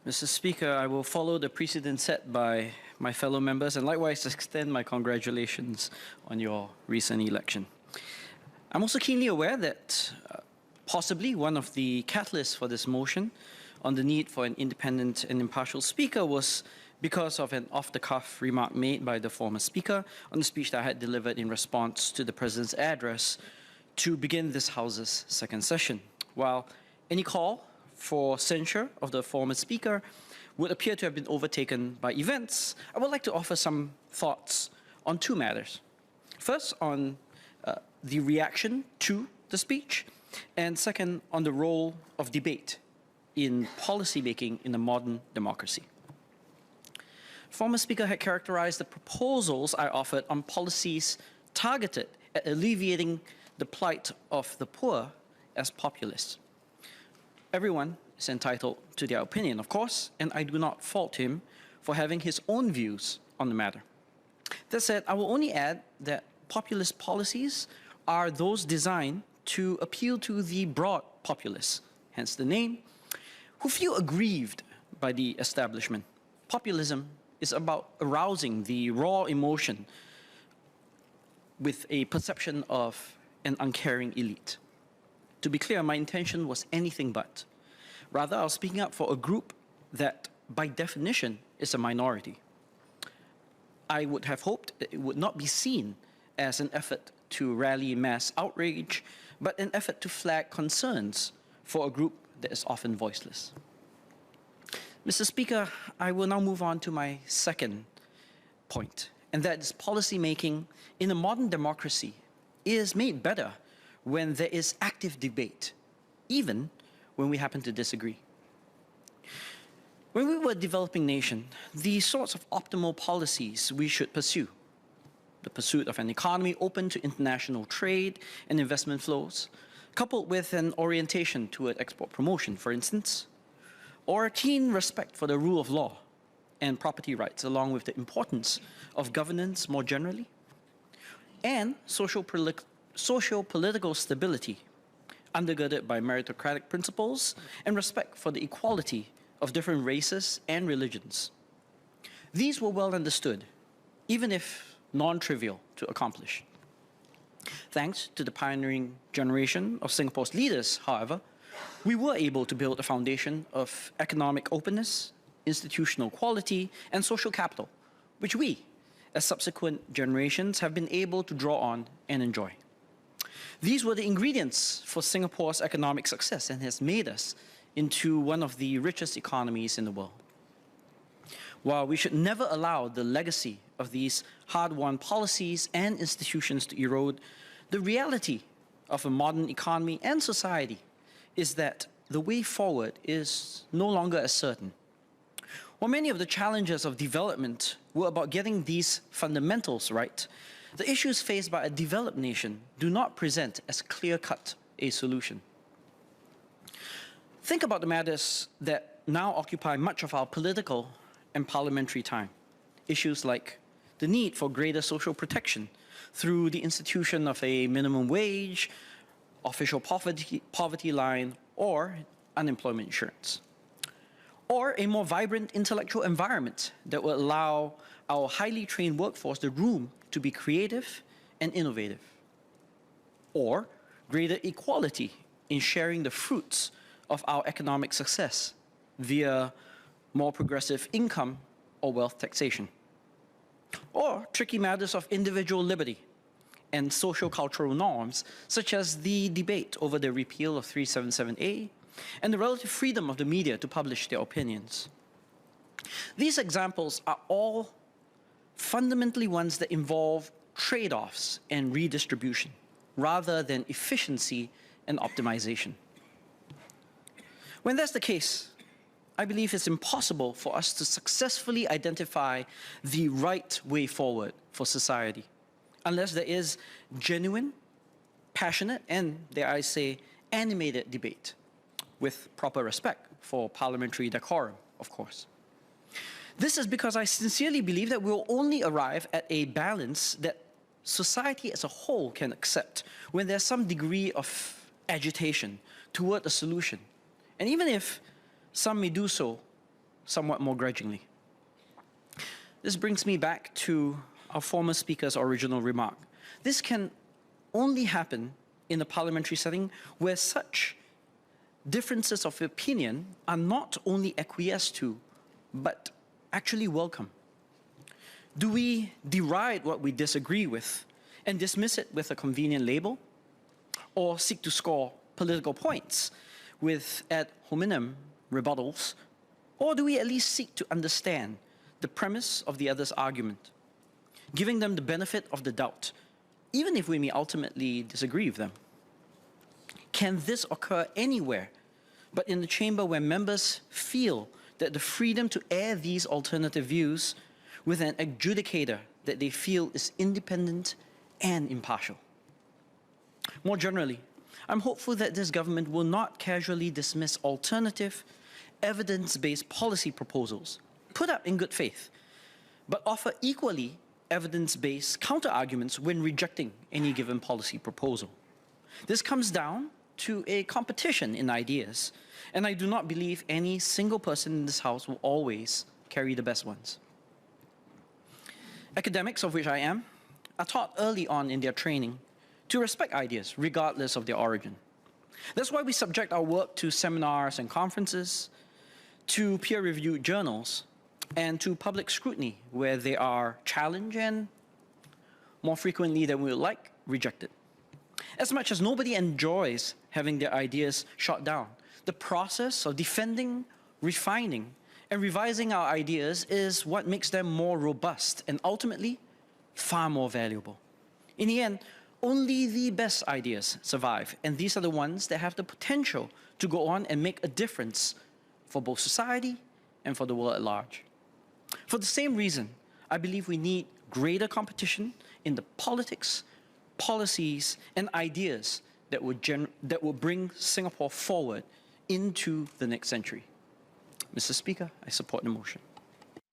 Mr. Speaker, I will follow the precedent set by my fellow members and likewise extend my congratulations on your recent election. I'm also keenly aware that possibly one of the catalysts for this motion on the need for an independent and impartial speaker was because of an off-the-cuff remark made by the former speaker on the speech that I had delivered in response to the President's address to begin this House's second session. While any call for censure of the former speaker would appear to have been overtaken by events, I would like to offer some thoughts on two matters. First, on the reaction to the speech, and second, on the role of debate in policymaking in a modern democracy. Former speaker had characterized the proposals I offered on policies targeted at alleviating the plight of the poor as populist. Everyone is entitled to their opinion, of course, and I do not fault him for having his own views on the matter. That said, I will only add that populist policies are those designed to appeal to the broad populace, hence the name, who feel aggrieved by the establishment. Populism is about arousing the raw emotion with a perception of an uncaring elite. To be clear, my intention was anything but. Rather, I was speaking up for a group that, by definition, is a minority. I would have hoped that it would not be seen as an effort to rally mass outrage, but an effort to flag concerns for a group that is often voiceless. Mr. Speaker, I will now move on to my second point, and that is policymaking in a modern democracy is made better when there is active debate, even when we happen to disagree. When we were a developing nation, the sorts of optimal policies we should pursue, the pursuit of an economy open to international trade and investment flows, coupled with an orientation toward export promotion, for instance, or a keen respect for the rule of law and property rights, along with the importance of governance more generally, and socio-political stability, undergirded by meritocratic principles and respect for the equality of different races and religions. These were well understood, even if non-trivial to accomplish. Thanks to the pioneering generation of Singapore's leaders, however, we were able to build a foundation of economic openness, institutional quality, and social capital, which we, as subsequent generations, have been able to draw on and enjoy. These were the ingredients for Singapore's economic success and has made us into one of the richest economies in the world. While we should never allow the legacy of these hard-won policies and institutions to erode, the reality of a modern economy and society is that the way forward is no longer as certain. While many of the challenges of development were about getting these fundamentals right, the issues faced by a developed nation do not present as clear-cut a solution. Think about the matters that now occupy much of our political and parliamentary time. Issues like the need for greater social protection through the institution of a minimum wage, official poverty line, or unemployment insurance. Or a more vibrant intellectual environment that will allow our highly trained workforce the room to be creative and innovative. Or greater equality in sharing the fruits of our economic success via more progressive income or wealth taxation. Or tricky matters of individual liberty and social-cultural norms, such as the debate over the repeal of 377A and the relative freedom of the media to publish their opinions. These examples are all fundamentally ones that involve trade-offs and redistribution, rather than efficiency and optimization. When that's the case, I believe it's impossible for us to successfully identify the right way forward for society unless there is genuine, passionate, and, dare I say, animated debate with proper respect for parliamentary decorum, of course. This is because I sincerely believe that we'll only arrive at a balance that society as a whole can accept when there's some degree of agitation toward a solution. And even if some may do so somewhat more grudgingly. This brings me back to our former speaker's original remark. This can only happen in a parliamentary setting where such differences of opinion are not only acquiesced to, but actually welcome. Do we deride what we disagree with and dismiss it with a convenient label? Or seek to score political points with ad hominem rebuttals? Or do we at least seek to understand the premise of the other's argument, giving them the benefit of the doubt, even if we may ultimately disagree with them? Can this occur anywhere but in the chamber where members feel that the freedom to air these alternative views with an adjudicator that they feel is independent and impartial? More generally, I'm hopeful that this government will not casually dismiss alternative, evidence-based policy proposals put up in good faith, but offer equally evidence-based counter-arguments when rejecting any given policy proposal. This comes down to a competition in ideas, and I do not believe any single person in this House will always carry the best ones. Academics, of which I am, are taught early on in their training to respect ideas, regardless of their origin. That's why we subject our work to seminars and conferences, to peer-reviewed journals, and to public scrutiny, where they are challenged and, more frequently than we would like, rejected. As much as nobody enjoys having their ideas shot down, the process of defending, refining, and revising our ideas is what makes them more robust and ultimately far more valuable. In the end, only the best ideas survive, and these are the ones that have the potential to go on and make a difference for both society and for the world at large. For the same reason, I believe we need greater competition in the politics, policies, and ideas that will bring Singapore forward into the next century. Mr. Speaker, I support the motion.